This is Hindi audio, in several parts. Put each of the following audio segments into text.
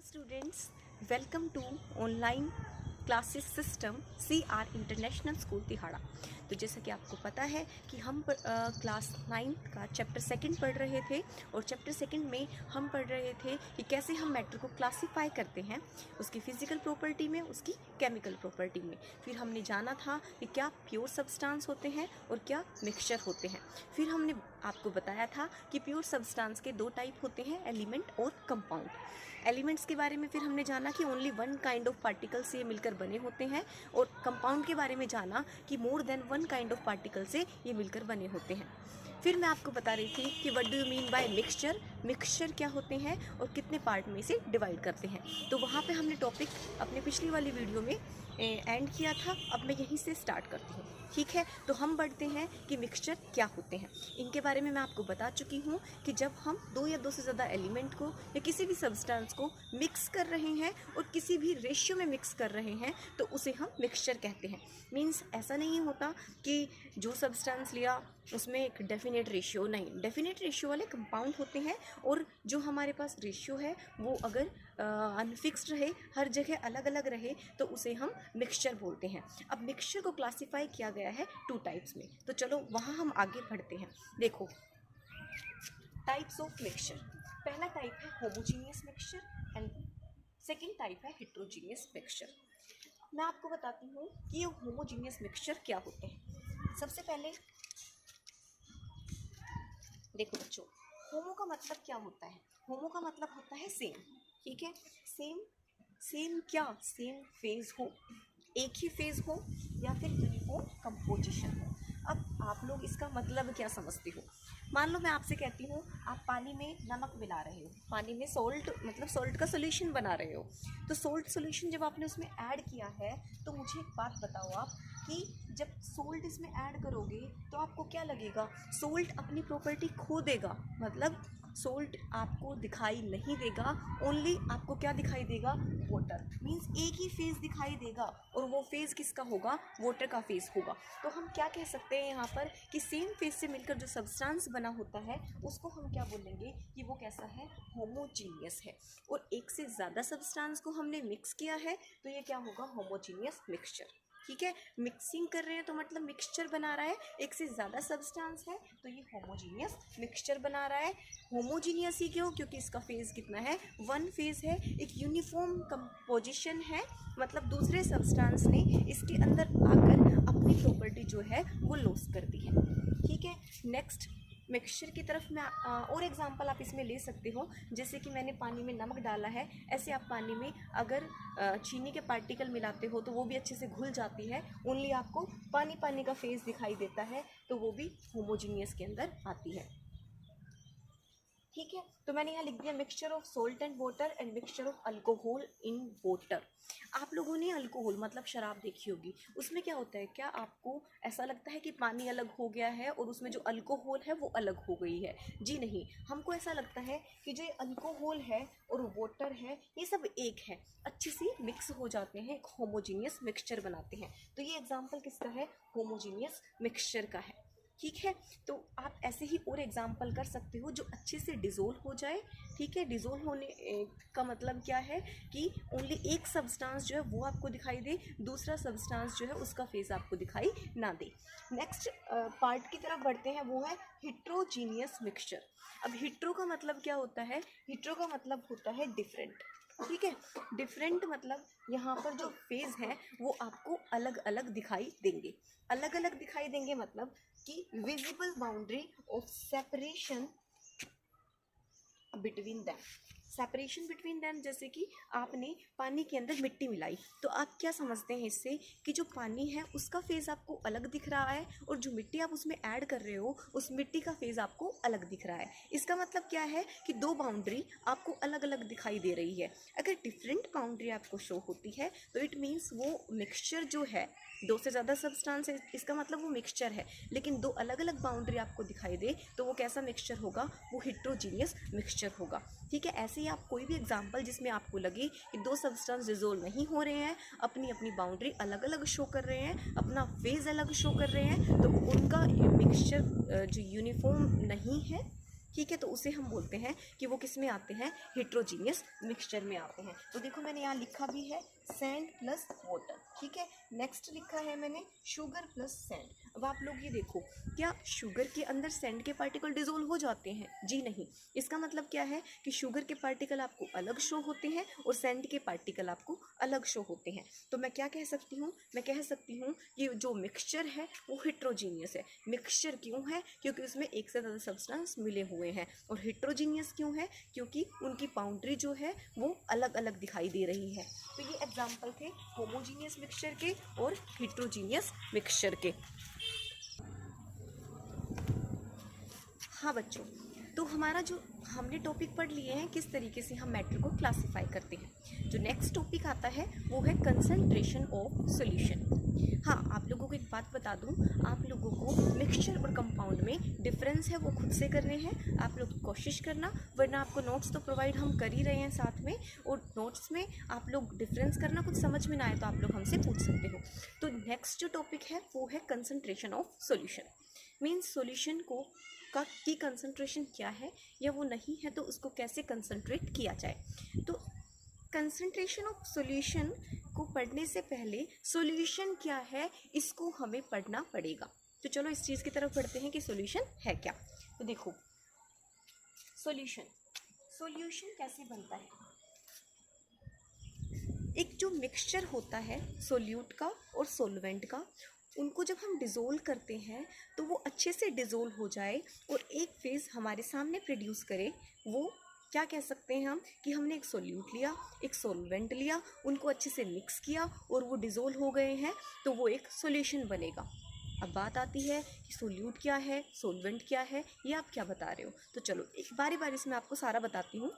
students, welcome to online classes system CR international school Tihara. तो जैसा कि आपको पता है कि हम क्लास 9 का चैप्टर सेकंड पढ़ रहे थे और चैप्टर सेकंड में हम पढ़ रहे थे कि कैसे हम मैटर को क्लासीफाई करते हैं, उसकी फिजिकल प्रॉपर्टी में, उसकी केमिकल प्रॉपर्टी में। फिर हमने जाना था कि क्या प्योर सब्सटेंस होते हैं और क्या मिक्सचर होते हैं। फिर हमने आपको बताया था कि प्योर सब्सटेंस के दो टाइप होते हैं, एलिमेंट और कंपाउंड। एलिमेंट्स के बारे में फिर हमने जाना कि only one kind of particle से ये मिलकर बने होते हैं, और कंपाउंड के बारे में जाना कि more than one kind of particle से ये मिलकर बने होते हैं। फिर मैं आपको बता रही थी कि what do you mean by mixture, mixture क्या होते हैं और कितने पार्ट में इसे डिवाइड करते हैं। तो वहाँ पे हमने टॉपिक अपने पिछली वाली वीडियो में एंड किया था। अब मैं यहीं से स्टार्ट करती हूँ, ठीक है। तो हम बढ़ते हैं कि मिक्सचर क्या होते हैं। इनके बारे में मैं आपको बता चुकी हूँ कि जब हम दो या दो से ज़्यादा एलिमेंट को या किसी भी सब्सटेंस को मिक्स कर रहे हैं और किसी भी रेशियो में मिक्स कर रहे हैं तो उसे हम मिक्सचर कहते हैं। मीन्स ऐसा नहीं होता कि जो सब्सटेंस लिया उसमें एक डेफिनेट रेशियो, नहीं, डेफिनेट रेशियो वाले कंपाउंड होते हैं, और जो हमारे पास रेशियो है वो अगर अनफिक्स्ड रहे, हर जगह अलग अलग रहे, तो उसे हम मिक्सचर बोलते हैं। अब मिक्सचर को क्लासिफाई किया गया है टू टाइप्स में, तो चलो वहाँ हम आगे बढ़ते हैं। देखो टाइप्स ऑफ मिक्सचर, पहला टाइप है homogeneous mixture and second type है हेट्रोजीनियस मिक्सचर। मैं आपको बताती हूँ कि ये होमोजीनियस मिक्सचर क्या होते हैं। सबसे पहले देखो बच्चों, होमो का मतलब क्या होता है? होमो का मतलब होता है सेम, ठीक है। सेम, सेम क्या? सेम फेज हो, एक ही फेज हो, या फिर यूनिफॉर्म कंपोजिशन हो। अब आप लोग इसका मतलब क्या समझते हो? मान लो मैं आपसे कहती हूँ आप पानी में नमक मिला रहे हो, पानी में सॉल्ट, मतलब सॉल्ट का सोल्यूशन बना रहे हो। तो सॉल्ट सोल्यूशन जब आपने उसमें ऐड किया है तो मुझे एक बात बताओ आप कि जब सॉल्ट इसमें ऐड करोगे तो आपको क्या लगेगा? सॉल्ट अपनी प्रॉपर्टी खो देगा, मतलब सॉल्ट आपको दिखाई नहीं देगा, ओनली आपको क्या दिखाई देगा? वाटर। मीन्स एक ही फेज दिखाई देगा, और वो फेज किसका होगा? वाटर का फेज होगा। तो हम क्या कह सकते हैं यहाँ पर कि सेम फेज से मिलकर जो सब्सटेंस बना होता है उसको हम क्या बोलेंगे कि वो कैसा है? होमोजीनियस है। और एक से ज़्यादा सब्सटेंस को हमने मिक्स किया है तो ये क्या होगा? होमोजीनियस मिक्सचर, ठीक है। मिक्सिंग कर रहे हैं तो मतलब मिक्सचर बना रहा है, एक से ज़्यादा सब्सटेंस है तो ये होमोजीनियस मिक्सचर बना रहा है। होमोजीनियस ही क्यों? क्योंकि इसका फेज़ कितना है? वन फेज़ है, एक यूनिफॉर्म कंपोजिशन है, मतलब दूसरे सब्सटेंस ने इसके अंदर आकर अपनी प्रॉपर्टी जो है वो लॉस कर दी है, ठीक है। नेक्स्ट मिक्सचर की तरफ मैं और एग्जांपल आप इसमें ले सकते हो। जैसे कि मैंने पानी में नमक डाला है, ऐसे आप पानी में अगर चीनी के पार्टिकल मिलाते हो तो वो भी अच्छे से घुल जाती है, ओनली आपको पानी पानी का फेस दिखाई देता है, तो वो भी होमोजीनियस के अंदर आती है, ठीक है। तो मैंने यहाँ लिख दिया mixture of salt and water and mixture of alcohol in water. आप लोगों ने अल्कोहल मतलब शराब देखी होगी, उसमें क्या होता है? क्या आपको ऐसा लगता है कि पानी अलग हो गया है और उसमें जो अल्कोहल है वो अलग हो गई है? जी नहीं, हमको ऐसा लगता है कि जो अल्कोहल है और वाटर है ये सब एक है, अच्छे से मिक्स हो जाते हैं, एक होमोजीनियस मिक्सचर बनाते हैं। तो ये एग्जाम्पल किसका है? होमोजीनियस मिक्सचर का है, ठीक है। तो आप ऐसे ही और एग्जाम्पल कर सकते हो जो अच्छे से डिज़ोल्व हो जाए, ठीक है। डिज़ोल्व होने का मतलब क्या है कि ओनली एक सब्सटेंस जो है वो आपको दिखाई दे, दूसरा सब्सटेंस जो है उसका फेस आपको दिखाई ना दे। नेक्स्ट पार्ट की तरफ बढ़ते हैं, वो है हिट्रोजीनियस मिक्सचर। अब हिट्रो का मतलब क्या होता है? हिट्रो का मतलब होता है डिफरेंट, ठीक है। डिफरेंट मतलब यहाँ पर जो फेज है वो आपको अलग अलग दिखाई देंगे। अलग अलग दिखाई देंगे मतलब कि visible boundary of separation between them. Separation between them, जैसे कि आपने पानी के अंदर मिट्टी मिलाई तो आप क्या समझते हैं इससे कि जो पानी है उसका फेज़ आपको अलग दिख रहा है, और जो मिट्टी आप उसमें ऐड कर रहे हो उस मिट्टी का फेज़ आपको अलग दिख रहा है। इसका मतलब क्या है कि दो बाउंड्री आपको अलग अलग दिखाई दे रही है। अगर डिफरेंट बाउंड्री आपको शो होती है तो इट मीन्स वो मिक्सचर जो है, दो से ज़्यादा सब्सटेंस है, इसका मतलब वो मिक्सचर है। लेकिन दो अलग अलग बाउंड्री आपको दिखाई दे तो वो कैसा मिक्सचर होगा? वो हेट्रोजीनियस मिक्सचर होगा, ठीक है। ऐसे ही आप कोई भी एग्जांपल जिसमें आपको लगे कि दो सब्सटेंस डिसोल्व नहीं हो रहे हैं, अपनी अपनी बाउंड्री अलग अलग शो कर रहे हैं, अपना फेज अलग शो कर रहे हैं, तो उनका मिक्सचर जो यूनिफॉर्म नहीं है ठीक है, तो उसे हम बोलते हैं कि वो किस में आते हैं, हेट्रोजीनियस मिक्सचर में आते हैं। तो देखो मैंने यहाँ लिखा भी है सैंड प्लस वाटर, ठीक है। नेक्स्ट लिखा है मैंने शुगर प्लस सैंड। अब आप लोग ये देखो, क्या शुगर के अंदर सैंड के पार्टिकल डिसोल्व हो जाते हैं? जी नहीं। इसका मतलब क्या है कि शुगर के पार्टिकल आपको अलग शो होते हैं और सैंड के पार्टिकल आपको अलग शो होते हैं। तो मैं क्या कह सकती हूँ, मैं कह सकती हूँ कि जो मिक्सचर है वो हेट्रोजीनियस है। मिक्सचर क्यों है? क्योंकि उसमें एक से ज़्यादा सब्सटेंस मिले हुए हैं। और हेट्रोजीनियस क्यों है? क्योंकि उनकी बाउंड्री जो है वो अलग अलग दिखाई दे रही है। तो ये एग्जाम्पल थे होमोजीनियस मिक्सचर के और हेट्रोजीनियस मिक्सचर के। हाँ बच्चों, तो हमारा जो हमने टॉपिक पढ़ लिए हैं किस तरीके से हम मैटर को क्लासिफाई करते हैं। जो नेक्स्ट टॉपिक आता है वो है कंसंट्रेशन ऑफ सॉल्यूशन। हाँ, आप लोगों को एक बात बता दूं, आप लोगों को मिक्सचर और कंपाउंड में डिफरेंस है वो खुद से करने हैं। आप लोग कोशिश करना, वरना आपको नोट्स तो प्रोवाइड हम कर ही रहे हैं साथ में, और नोट्स में आप लोग डिफरेंस करना, कुछ समझ में ना आए तो आप लोग हमसे पूछ सकते हो। तो नेक्स्ट जो टॉपिक है वो है concentration of solution. Means solution को की कंसंट्रेशन क्या है या वो नहीं है, तो उसको कैसे कंसंट्रेट किया जाए। तो कंसंट्रेशन ऑफ सॉल्यूशन को पढ़ने से पहले सॉल्यूशन क्या है इसको हमें पढ़ना पड़ेगा। तो चलो इस चीज़ की तरफ पढ़ते हैं कि सॉल्यूशन है क्या। तो देखो, सॉल्यूशन कैसे बनता है। एक जो मिक्सचर होता है सोल्यूट का और सोलवेंट का, उनको जब हम डिज़ोल्व करते हैं तो वो अच्छे से डिज़ोल्व हो जाए और एक फेज़ हमारे सामने प्रोड्यूस करे, वो क्या कह सकते हैं हम कि हमने एक सोल्यूट लिया, एक सोलवेंट लिया, उनको अच्छे से मिक्स किया और वो डिज़ोल्व हो गए हैं, तो वो एक सॉल्यूशन बनेगा। अब बात आती है कि सोल्यूट क्या है, सोलवेंट क्या है, ये आप क्या बता रहे हो। तो चलो एक बारी बारी से मैं आपको सारा बताती हूँ।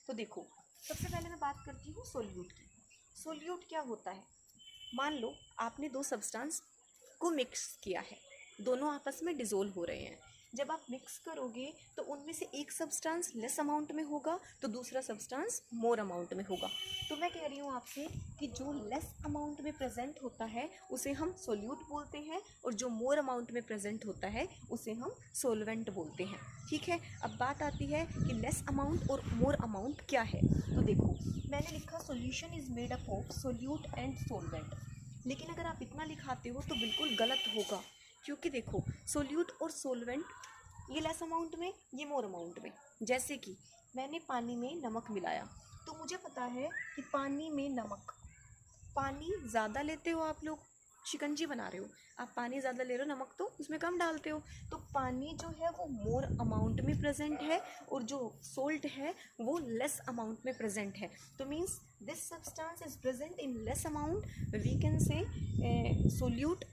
तो देखो, सबसे पहले मैं बात करती हूँ सोल्यूट की। सोल्यूट क्या होता है? मान लो आपने दो सब्सटेंस को मिक्स किया है, दोनों आपस में डिसोल्व हो रहे हैं। जब आप मिक्स करोगे तो उनमें से एक सब्सटेंस लेस अमाउंट में होगा तो दूसरा सब्सटेंस मोर अमाउंट में होगा। तो मैं कह रही हूँ आपसे कि जो लेस अमाउंट में प्रेजेंट होता है उसे हम सोल्यूट बोलते हैं, और जो मोर अमाउंट में प्रेजेंट होता है उसे हम सोलवेंट बोलते हैं। ठीक है, अब बात आती है कि लेस अमाउंट और मोर अमाउंट क्या है। तो देखो, मैंने लिखा solution is made up of solute and solvent, लेकिन अगर आप इतना लिखाते हो तो बिल्कुल गलत होगा, क्योंकि देखो सोल्यूट और सोलवेंट ये लेस अमाउंट में, ये मोर अमाउंट में। जैसे कि मैंने पानी में नमक मिलाया, तो मुझे पता है कि पानी में नमक, पानी ज़्यादा लेते हो आप लोग, शिकंजी बना रहे हो आप, पानी ज़्यादा ले रहे हो, नमक तो उसमें कम डालते हो, तो पानी जो है वो मोर अमाउंट में प्रेजेंट है और जो सोल्ट है वो लेस अमाउंट में प्रेजेंट है। तो means this substance is present in less amount, we can say solute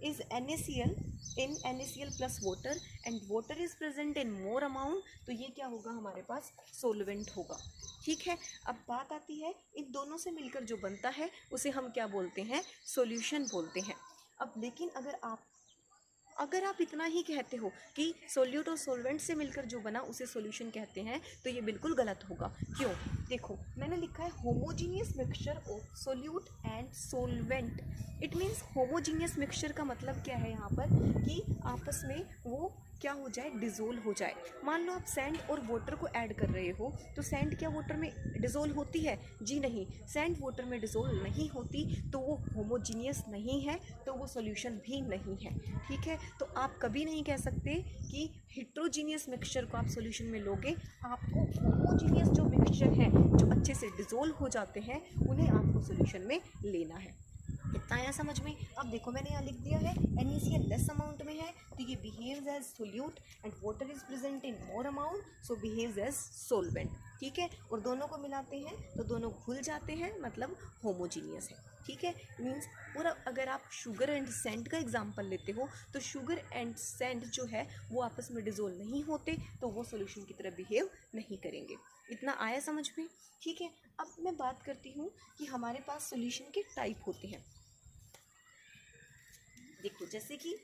is NaCl in NaCl plus water and water is present in more amount, तो ये क्या होगा हमारे पास, सोलवेंट होगा। ठीक है, अब बात आती है इन दोनों से मिलकर जो बनता है उसे हम क्या बोलते हैं, सॉल्यूशन बोलते हैं। अब लेकिन अगर आप इतना ही कहते हो कि सोल्यूट और सोलवेंट से मिलकर जो बना उसे सॉल्यूशन कहते हैं, तो ये बिल्कुल गलत होगा। क्यों? देखो मैंने लिखा है homogeneous mixture of solute and solvent. It means homogeneous mixture का मतलब क्या है यहाँ पर कि आपस में वो क्या हो जाए, डिज़ोल्व हो जाए। मान लो आप सैंड और वाटर को ऐड कर रहे हो, तो सैंड क्या वाटर में डिज़ोल्व होती है? जी नहीं, सैंड वाटर में डिज़ोल्व नहीं होती, तो वो होमोजीनियस नहीं है, तो वो सॉल्यूशन भी नहीं है। ठीक है, तो आप कभी नहीं कह सकते कि हेट्रोजीनियस मिक्सचर को आप सॉल्यूशन में लोगे। आपको होमोजीनियस जो मिक्सचर है, जो अच्छे से डिज़ोल्व हो जाते हैं, उन्हें आपको सॉल्यूशन में लेना है। इतना आया समझ में? अब देखो मैंने यहाँ लिख दिया है NaCl लेस अमाउंट में है तो ये behaves as solute and water is present in more amount, so behaves as solvent. ठीक है, और दोनों को मिलाते हैं तो दोनों घुल जाते हैं, मतलब होमोजीनियस है। ठीक है, मीन्स पूरा अगर आप शुगर एंड सेंट का एग्जांपल लेते हो तो शुगर एंड सेंट जो है वो आपस में डिसोल्व नहीं होते, तो वो सॉल्यूशन की तरह बिहेव नहीं करेंगे। इतना आया समझ में? ठीक है, अब मैं बात करती हूँ कि हमारे पास सॉल्यूशन के टाइप होते हैं। देखो जैसे कि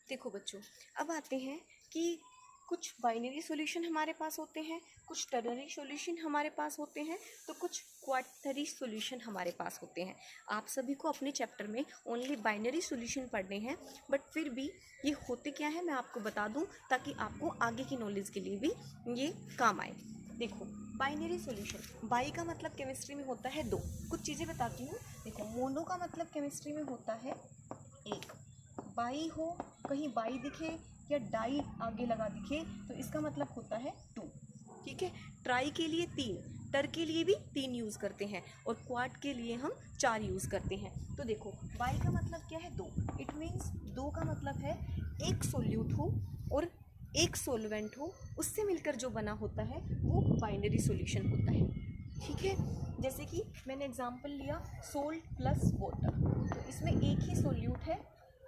देखो बच्चों, अब आते हैं कि कुछ बाइनरी सॉल्यूशन हमारे पास होते हैं, कुछ टर्नरी सॉल्यूशन हमारे पास होते हैं, तो कुछ क्वाटरनरी सॉल्यूशन हमारे पास होते हैं। आप सभी को अपने चैप्टर में ओनली बाइनरी सॉल्यूशन पढ़ने हैं, बट फिर भी ये होते क्या है मैं आपको बता दूं, ताकि आपको आगे की नॉलेज के लिए भी ये काम आए। देखो, बाइनरी सॉल्यूशन, बाई का मतलब केमिस्ट्री में होता है दो। कुछ चीज़ें बताती हूँ। देखो, मोनो का मतलब केमिस्ट्री में होता है एक, बाई हो, कहीं बाई दिखे या डाई आगे लगा दिखे तो इसका मतलब होता है 2। ठीक है, ट्राई के लिए 3, टर के लिए भी 3 यूज़ करते हैं, और क्वाड के लिए हम 4 यूज़ करते हैं। तो देखो, बाई का मतलब क्या है 2, इट मीन्स 2 का मतलब है एक सोल्यूट हो और एक सोलवेंट हो, उससे मिलकर जो बना होता है वो बाइनरी सॉल्यूशन होता है। ठीक है, जैसे कि मैंने एग्जांपल लिया सोल्ट प्लस वाटर, तो इसमें एक ही सोल्यूट है,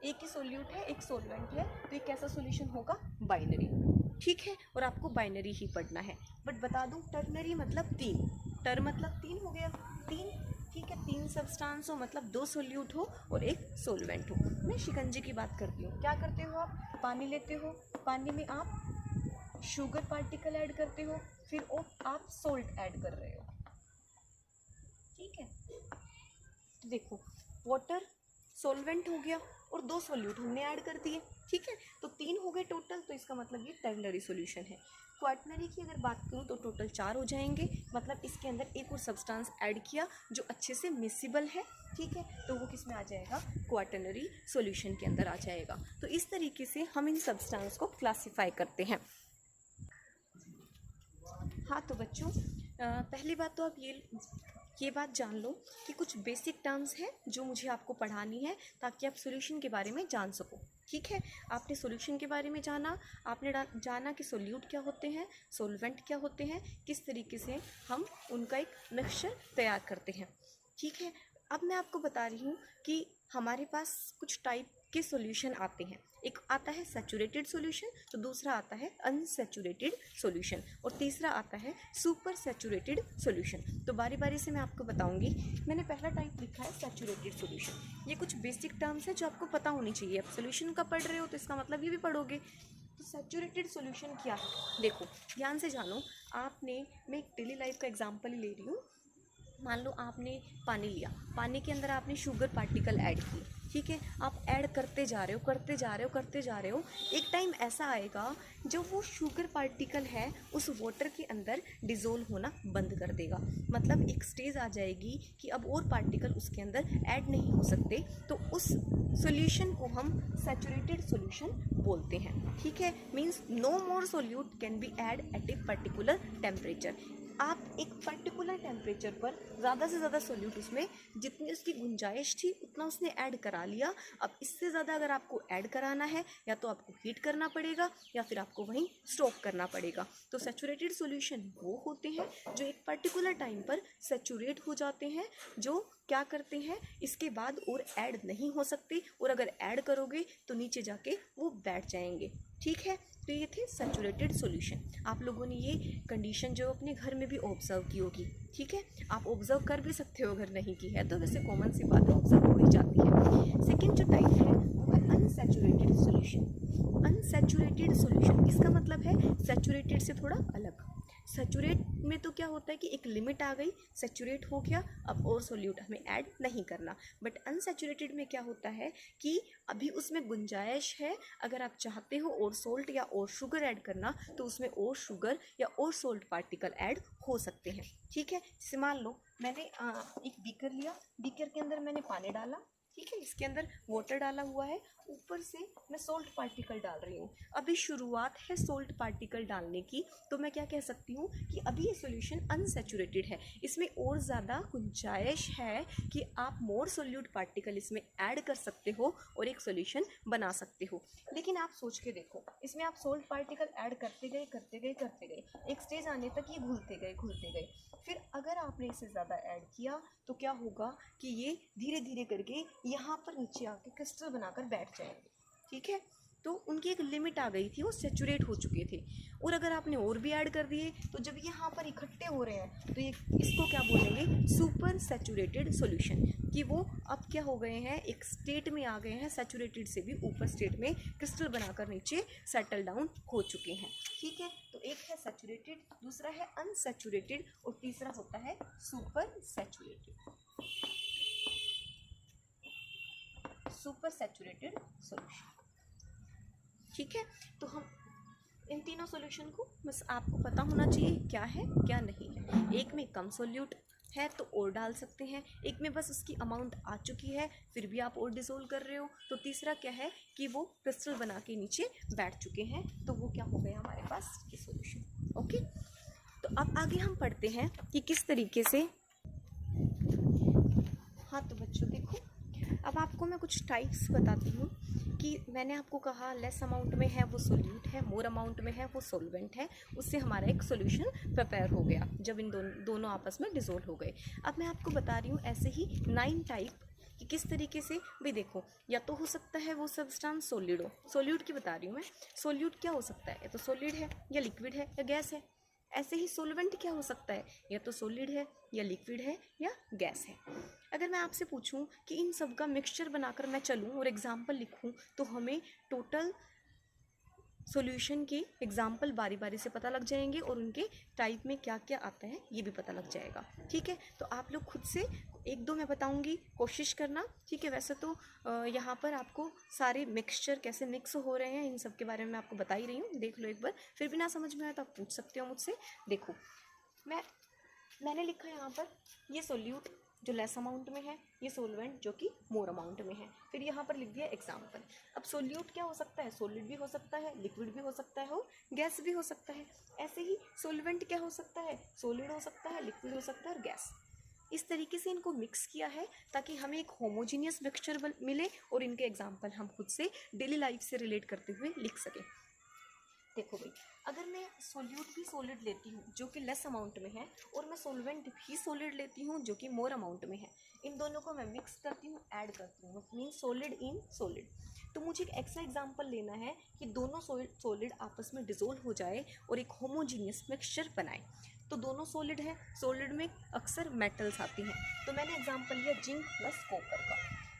एक सोलवेंट है, तो ये कैसा सॉल्यूशन होगा? बाइनरी। ठीक है, और आपको बाइनरी ही पढ़ना है। बट बता दूं, टर्नरी मतलब 3, टर मतलब 3 हो गया, 3। ठीक है, 3 सब्सटेंस हो मतलब 2 सोल्यूट हो और एक सोलवेंट हो। मैं शिकंजी की बात करती हूँ। क्या करते हो आप? पानी लेते हो, पानी में आप शुगर पार्टिकल ऐड करते हो, फिर आप सोल्ट ऐड कर रहे हो। ठीक है, तो देखो, वाटर सोलवेंट हो गया और 2 सोल्यूट हमने ऐड कर दिए। ठीक है, तो 3 हो गए टोटल, तो इसका मतलब ये टर्नरी सॉल्यूशन है। क्वाटरनरी की अगर बात करूँ तो टोटल 4 हो जाएंगे, मतलब इसके अंदर एक और सब्सटेंस ऐड किया जो अच्छे से मिसिबल है। ठीक है, तो वो किस में आ जाएगा? क्वाटरनरी सॉल्यूशन के अंदर आ जाएगा। तो इस तरीके से हम इन सब्सटेंस को क्लासीफाई करते हैं। हाँ, तो बच्चों, पहली बात तो आप ये बात जान लो कि कुछ बेसिक टर्म्स हैं जो मुझे आपको पढ़ानी है, ताकि आप सॉल्यूशन के बारे में जान सको। ठीक है, आपने सॉल्यूशन के बारे में जाना, आपने जाना कि सोल्यूट क्या होते हैं, सोलवेंट क्या होते हैं, किस तरीके से हम उनका एक मिक्सचर तैयार करते हैं। ठीक है, अब मैं आपको बता रही हूँ कि हमारे पास कुछ टाइप के सॉल्यूशन आते हैं। एक आता है सैचुरेटेड सॉल्यूशन, तो दूसरा आता है अनसैचुरेटेड सॉल्यूशन, और तीसरा आता है सुपर सैचुरेटेड सॉल्यूशन। तो बारी बारी से मैं आपको बताऊंगी। मैंने पहला टाइप लिखा है सैचुरेटेड सॉल्यूशन। ये कुछ बेसिक टर्म्स है जो आपको पता होनी चाहिए। आप सॉल्यूशन का पढ़ रहे हो तो इसका मतलब ये भी पढ़ोगे। तो सैचुरेटेड सॉल्यूशन क्या है? देखो, ध्यान से जानो। मैं एक डेली लाइफ का एग्जाम्पल ही ले रही हूँ। मान लो आपने पानी लिया, पानी के अंदर आपने शुगर पार्टिकल ऐड किए। ठीक है, आप ऐड करते जा रहे हो, एक टाइम ऐसा आएगा जब वो शुगर पार्टिकल है उस वाटर के अंदर डिज़ोल्व होना बंद कर देगा। मतलब एक स्टेज आ जाएगी कि अब और पार्टिकल उसके अंदर ऐड नहीं हो सकते, तो उस सॉल्यूशन को हम सैचुरेटेड सॉल्यूशन बोलते हैं। ठीक है, means no more solute can be add at a particular temperature. आप एक पर्टिकुलर टेम्परेचर पर ज़्यादा से ज़्यादा सोल्यूट उसमें जितनी उसकी गुंजाइश थी उतना उसने ऐड करा लिया। अब इससे ज़्यादा अगर आपको ऐड कराना है, या तो आपको हीट करना पड़ेगा या फिर आपको वहीं स्टॉप करना पड़ेगा। तो सैचुरेटेड सॉल्यूशन वो होते हैं जो एक पर्टिकुलर टाइम पर सैचुरेट हो जाते हैं, जो क्या करते हैं इसके बाद और ऐड नहीं हो सकते, और अगर ऐड करोगे तो नीचे जाके वो बैठ जाएंगे। ठीक है, तो ये थे सैचुरेटेड सॉल्यूशन। आप लोगों ने ये कंडीशन जो अपने घर में भी ऑब्जर्व की होगी। ठीक है, आप ऑब्जर्व कर भी सकते हो, अगर नहीं की है तो वैसे कॉमन सी बात ऑब्जर्व हो ही जाती है। सेकेंड जो टाइप है वो है अनसैचुरेटेड सॉल्यूशन। अनसैचुरेटेड सॉल्यूशन इसका मतलब है सैचुरेटेड से थोड़ा अलग। सैचुरेट में तो क्या होता है कि एक लिमिट आ गई, सैचुरेट हो गया, अब और सोल्यूट हमें ऐड नहीं करना। बट अनसैचुरेटेड में क्या होता है कि अभी उसमें गुंजाइश है, अगर आप चाहते हो और सोल्ट या और शुगर ऐड करना तो उसमें और शुगर या और सोल्ट पार्टिकल ऐड हो सकते हैं। ठीक है, जैसे मान लो मैंने एक बीकर लिया, बीकर के अंदर मैंने पानी डाला। ठीक है, इसके अंदर वाटर डाला हुआ है, ऊपर से मैं सोल्ट पार्टिकल डाल रही हूँ। अभी शुरुआत है सोल्ट पार्टिकल डालने की, तो मैं क्या कह सकती हूँ कि अभी ये सॉल्यूशन अनसैचुरेटेड है, इसमें और ज़्यादा गुंजाइश है कि आप मोर सोल्यूट पार्टिकल इसमें ऐड कर सकते हो और एक सॉल्यूशन बना सकते हो। लेकिन आप सोच के देखो, इसमें आप सोल्ट पार्टिकल ऐड करते गए, एक स्टेज आने तक ये घुलते गए। फिर अगर आपने इसे ज़्यादा ऐड किया तो क्या होगा कि ये धीरे धीरे करके यहाँ पर नीचे आके क्रिस्टल बनाकर बैठ जाएंगे। ठीक है, तो उनकी एक लिमिट आ गई थी, वो सेचुरेट हो चुके थे। और अगर आपने और भी ऐड कर दिए तो जब यहाँ पर इकट्ठे हो रहे हैं तो ये इसको क्या बोलेंगे, सुपर सेचुरेटेड सॉल्यूशन, कि वो अब क्या हो गए हैं, एक स्टेट में आ गए हैं, सेचुरेटेड से भी ऊपर स्टेट में क्रिस्टल बनाकर नीचे सेटल डाउन हो चुके हैं। ठीक है, तो एक है सेचुरेटेड, दूसरा है अनसेचुरेटेड और तीसरा होता है super saturated, super saturated solution. ठीक है, तो हम इन तीनों सॉल्यूशन को बस आपको पता होना चाहिए क्या है क्या नहीं है। एक में कम सोल्यूट है तो और डाल सकते हैं, एक में बस उसकी अमाउंट आ चुकी है फिर भी आप और डिसोल्व कर रहे हो, तो तीसरा क्या है कि वो क्रिस्टल बना के नीचे बैठ चुके हैं, तो वो क्या हो गया हमारे पास ये सॉल्यूशन। ओके, तो अब आगे हम पढ़ते हैं कि किस तरीके से। हाँ तो बच्चों देखो, अब आपको मैं कुछ टाइप्स बताती हूँ कि मैंने आपको कहा लेस अमाउंट में है वो सोल्यूट है, मोर अमाउंट में है वो सोलवेंट है, उससे हमारा एक सोल्यूशन प्रिपेयर हो गया जब इन दोनों आपस में डिसोल्व हो गए। अब मैं आपको बता रही हूँ ऐसे ही 9 टाइप कि किस तरीके से भी। देखो, या तो हो सकता है वो सब्सटेंस सॉलिड हो, सॉल्यूट की बता रही हूँ मैं, सॉल्यूट क्या हो सकता है, या तो सॉलिड है या लिक्विड है या गैस है। ऐसे ही सोलवेंट क्या हो सकता है, या तो सॉलिड है या लिक्विड है या गैस है। अगर मैं आपसे पूछूं कि इन सब का मिक्सचर बनाकर मैं चलूं और एग्जाम्पल लिखूं तो हमें टोटल सॉल्यूशन के एग्जाम्पल बारी बारी से पता लग जाएंगे और उनके टाइप में क्या क्या आता है ये भी पता लग जाएगा। ठीक है, तो आप लोग खुद से 1-2 मैं बताऊंगी, कोशिश करना। ठीक है, वैसे तो यहाँ पर आपको सारे मिक्सचर कैसे मिक्स हो रहे हैं इन सब के बारे में मैं आपको बता ही रही हूँ, देख लो एक बार, फिर भी ना समझ में आया तो आप पूछ सकते हो मुझसे। देखो, मैंने लिखा यहाँ पर ये सोल्यूट जो लेस अमाउंट में है, ये सोलवेंट जो कि मोर अमाउंट में है, फिर यहाँ पर लिख दिया एग्जाम्पल। अब सोल्यूट क्या हो सकता है, सॉलिड भी हो सकता है, लिक्विड भी हो सकता है और गैस भी हो सकता है। ऐसे ही सोलवेंट क्या हो सकता है, सॉलिड हो सकता है, लिक्विड हो सकता है और गैस। इस तरीके से इनको मिक्स किया है ताकि हमें एक होमोजीनियस मिक्सचर मिले और इनके एग्जाम्पल हम खुद से डेली लाइफ से रिलेट करते हुए लिख सकें। देखो भाई, अगर मैं सोल्यूट भी सॉलिड लेती हूँ जो कि लेस अमाउंट में है और मैं सोलवेंट भी सॉलिड लेती हूँ जो कि मोर अमाउंट में है, इन दोनों को मैं मिक्स करती हूँ, ऐड करती हूँ, मीन सॉलिड इन सॉलिड। तो मुझे एक ऐसा एग्जांपल लेना है कि दोनों सॉलिड आपस में डिसोल्व हो जाए और एक होमोजीनियस मिक्सचर बनाए। तो दोनों सॉलिड है, सॉलिड में अक्सर मेटल्स आती हैं, तो मैंने एग्जाम्पल लिया जिंक प्लस कॉपर का।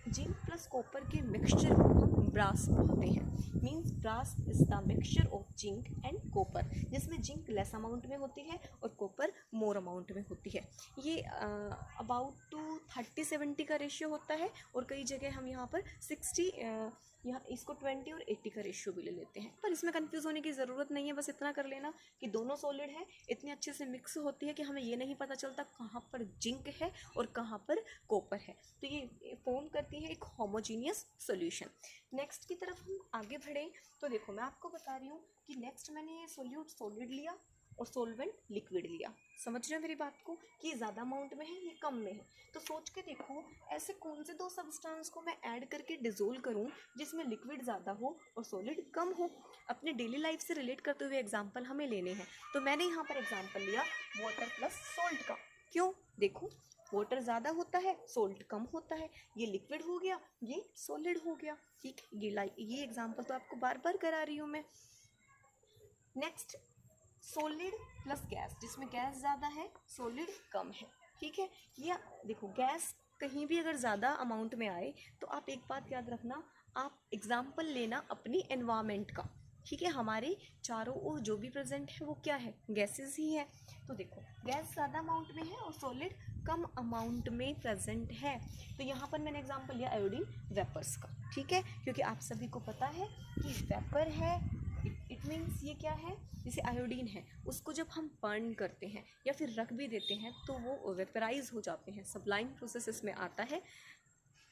जिंक प्लस कॉपर के मिक्सचर को हम ब्रास बोलते हैं, means brass is the mixture of zinc and copper, जिसमें जिंक लेस अमाउंट में होती है और कॉपर मोर अमाउंट में होती है। ये अबाउट टू 30-70 का रेशियो होता है और कई जगह हम यहाँ पर 60 यहाँ इसको 20 और 80 का रेशियो भी ले लेते हैं, पर इसमें कंफ्यूज होने की ज़रूरत नहीं है। बस इतना कर लेना कि दोनों सॉलिड है, इतने अच्छे से मिक्स होती है कि हमें ये नहीं पता चलता कहाँ पर जिंक है और कहाँ पर कॉपर है, तो ये फॉर्म करती है एक होमोजीनियस सॉल्यूशन। नेक्स्ट की तरफ हम आगे बढ़े तो देखो, मैं आपको बता रही हूँ कि नेक्स्ट मैंने ये सोल्यूट सॉलिड लिया और सोलवेंट लिक्विड लिया। समझ रहे हो मेरी बात को कि ये ज़्यादा अमाउंट में है, ये कम में है। तो सोच के देखो ऐसे कौन से 2 सब्सटेंस को मैं ऐड करके डिसोल्व करूँ जिसमें लिक्विड ज़्यादा हो और सॉलिड कम हो। अपने डेली लाइफ से रिलेट करते हुए एग्जाम्पल हमें लेने हैं, तो मैंने यहाँ पर एग्जाम्पल लिया वाटर प्लस सॉल्ट का। क्यों, देखो वाटर ज़्यादा होता है, सॉल्ट कम होता है, ये लिक्विड हो गया, ये सॉलिड हो गया। ठीक, ये एग्जाम्पल तो आपको बार बार करा रही हूँ मैं। नेक्स्ट सॉलिड प्लस गैस, जिसमें गैस ज़्यादा है सॉलिड कम है। ठीक है, या देखो गैस कहीं भी अगर ज़्यादा अमाउंट में आए तो आप एक बात याद रखना, आप एग्जाम्पल लेना अपनी एनवायरनमेंट का। ठीक है, हमारे चारों ओर जो भी प्रेजेंट है वो क्या है, गैसेस ही है। तो देखो गैस ज़्यादा अमाउंट में है और सॉलिड कम अमाउंट में प्रेजेंट है, तो यहाँ पर मैंने एग्जाम्पल लिया आयोडीन वेपर्स का। ठीक है, क्योंकि आप सभी को पता है कि वेपर है, इट मीन्स ये क्या है, जैसे आयोडीन है उसको जब हम बर्न करते हैं या फिर रख भी देते हैं तो वो वेपराइज हो जाते हैं, सब्लाइम प्रोसेस इसमें आता है।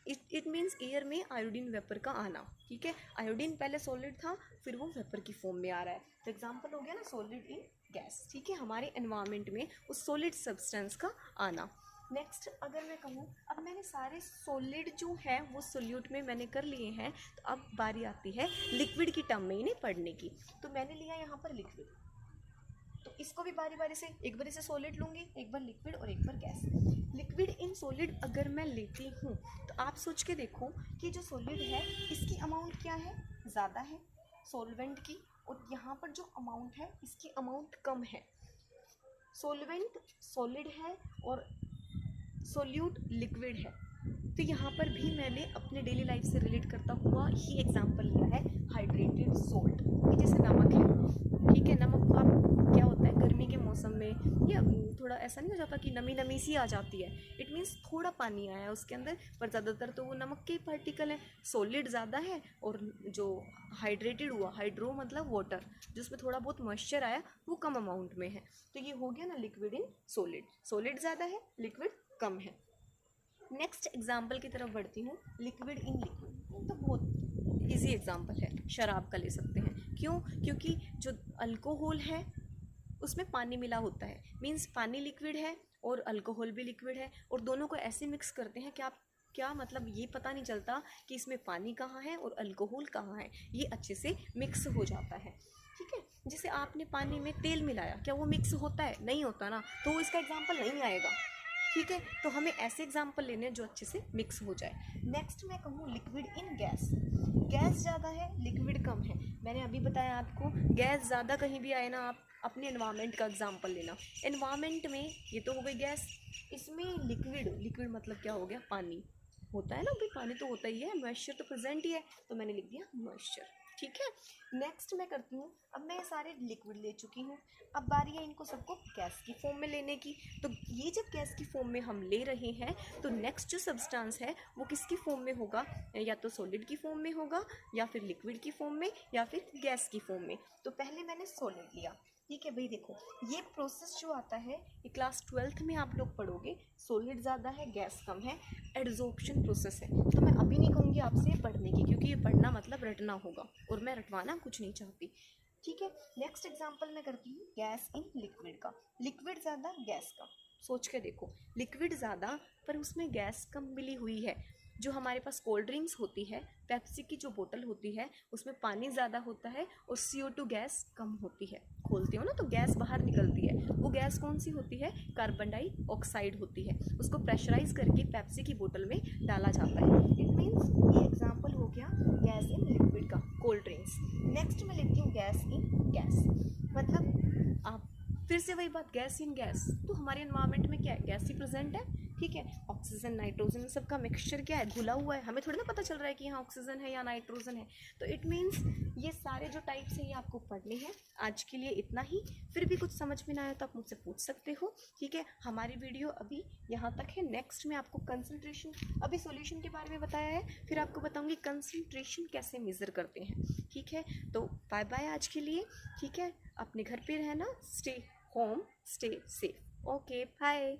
इट मीन्स एयर में आयोडीन वेपर का आना। ठीक है, आयोडीन पहले सॉलिड था फिर वो वेपर की फॉर्म में आ रहा है, तो एग्जाम्पल हो गया ना सॉलिड इन गैस। ठीक है, हमारे एनवायरनमेंट में उस सॉलिड सब्सटेंस का आना। नेक्स्ट अगर मैं कहूँ, अब मैंने सारे सॉलिड जो है वो सोल्यूट में मैंने कर लिए हैं, तो अब बारी आती है लिक्विड की टर्म में इन्हें पढ़ने की। तो मैंने लिया यहाँ पर लिक्विड, तो इसको भी बारी बारी से, एक बार इसे सॉलिड लूँगी, एक बार लिक्विड और एक बार गैस। लिक्विड इन सॉलिड अगर मैं लेती हूँ तो आप सोच के देखो कि जो सॉलिड है इसकी अमाउंट क्या है, ज़्यादा है, सॉल्वेंट की, और यहाँ पर जो अमाउंट है इसकी अमाउंट कम है। सॉल्वेंट सॉलिड है और सोल्यूट लिक्विड है। तो यहाँ पर भी मैंने अपने डेली लाइफ से रिलेट करता हुआ ही एग्जांपल लिया है हाइड्रेटेड सोल्ट। ये जैसे नमक है, ठीक है, नमक आप क्या होता है गर्मी के मौसम में या थोड़ा ऐसा नहीं हो जाता कि नमी नमी सी आ जाती है, इट मीन्स थोड़ा पानी आया है उसके अंदर, पर ज़्यादातर तो वो नमक के पार्टिकल हैं। सॉलिड ज़्यादा है और जो हाइड्रेटेड हुआ, हाइड्रो मतलब वाटर, जिसमें थोड़ा बहुत मॉइस्चर आया वो कम अमाउंट में है। तो ये हो गया ना लिक्विड इन सॉलिड, सॉलिड ज़्यादा है लिक्विड कम है। नेक्स्ट एग्जाम्पल की तरफ बढ़ती हूँ, लिक्विड इन लिक्विड। तो बहुत इजी एग्जाम्पल है, शराब का ले सकते हैं। क्यों? क्योंकि जो अल्कोहल है उसमें पानी मिला होता है, मीन्स पानी लिक्विड है और अल्कोहल भी लिक्विड है, और दोनों को ऐसे मिक्स करते हैं कि आप क्या मतलब ये पता नहीं चलता कि इसमें पानी कहाँ है और अल्कोहल कहाँ है, ये अच्छे से मिक्स हो जाता है। ठीक है, जैसे आपने पानी में तेल मिलाया, क्या वो मिक्स होता है? नहीं होता ना, तो इसका एग्जाम्पल नहीं आएगा। ठीक है, तो हमें ऐसे एग्जाम्पल लेने हैं जो अच्छे से मिक्स हो जाए। नेक्स्ट मैं कहूँ लिक्विड इन गैस। गैस ज़्यादा है लिक्विड कम है। मैंने अभी बताया आपको, गैस ज़्यादा कहीं भी आए ना, आप अपने एनवायरनमेंट का एग्जाम्पल लेना। एनवायरनमेंट में ये तो हो गई गैस, इसमें लिक्विड, लिक्विड मतलब क्या हो गया? पानी होता है ना भाई, पानी तो होता ही है, मॉइस्चर तो प्रेजेंट ही है, तो मैंने लिख दिया मॉइस्चर। ठीक है, नेक्स्ट मैं करती हूँ, अब मैं सारे लिक्विड ले चुकी हूँ, अब बारी है इनको सबको गैस की फॉर्म में लेने की। तो ये जब गैस की फॉर्म में हम ले रहे हैं तो नेक्स्ट जो सब्सटेंस है वो किसकी फॉर्म में होगा? या तो सॉलिड की फॉर्म में होगा, या फिर लिक्विड की फॉर्म में, या फिर गैस की फॉर्म में। तो पहले मैंने सॉलिड लिया। ठीक है भाई, देखो ये प्रोसेस जो आता है ये क्लास 12th में आप लोग पढ़ोगे। सॉलिड ज़्यादा है गैस कम है, एडजॉर्प्शन प्रोसेस है। तो मैं अभी नहीं कहूँगी आपसे पढ़ने की, क्योंकि ये पढ़ना मतलब रटना होगा, और मैं रटवाना कुछ नहीं चाहती। ठीक है, नेक्स्ट एग्जांपल मैं करती हूँ गैस इन लिक्विड का। लिक्विड ज़्यादा गैस कम। सोच के देखो, लिक्विड ज़्यादा पर उसमें गैस कम मिली हुई है। जो हमारे पास कोल्ड ड्रिंक्स होती है, पेप्सी की जो बोतल होती है उसमें पानी ज़्यादा होता है और CO2 गैस कम होती है। खोलते हो ना तो गैस बाहर निकलती है, वो गैस कौन सी होती है? कार्बन डाइऑक्साइड होती है। उसको प्रेशराइज करके पेप्सी की बोतल में डाला जाता है। इट मीन्स ये एग्जाम्पल हो गया गैस इन लिक्विड का, कोल्ड ड्रिंक्स। नेक्स्ट मैं लिखती हूँ गैस इन गैस, मतलब आप फिर से वही बात, गैस इन गैस, तो हमारे एनवायरनमेंट में क्या है? गैस ही प्रेजेंट है। ठीक है, ऑक्सीजन नाइट्रोजन सबका मिक्सचर क्या है? घुला हुआ है, हमें थोड़ी ना पता चल रहा है कि यहाँ ऑक्सीजन है या नाइट्रोजन है। तो इट मीन्स ये सारे जो टाइप्स हैं ये आपको पढ़ने हैं। आज के लिए इतना ही, फिर भी कुछ समझ में ना आया तो आप मुझसे पूछ सकते हो। ठीक है, हमारी वीडियो अभी यहाँ तक है। नेक्स्ट में आपको कंसंट्रेशन, अभी सॉल्यूशन के बारे में बताया है, फिर आपको बताऊँगी कंसंट्रेशन कैसे मेज़र करते हैं। ठीक है, तो बाय बाय आज के लिए। ठीक है, अपने घर पे रहना, stay home, stay safe. Okay, bye.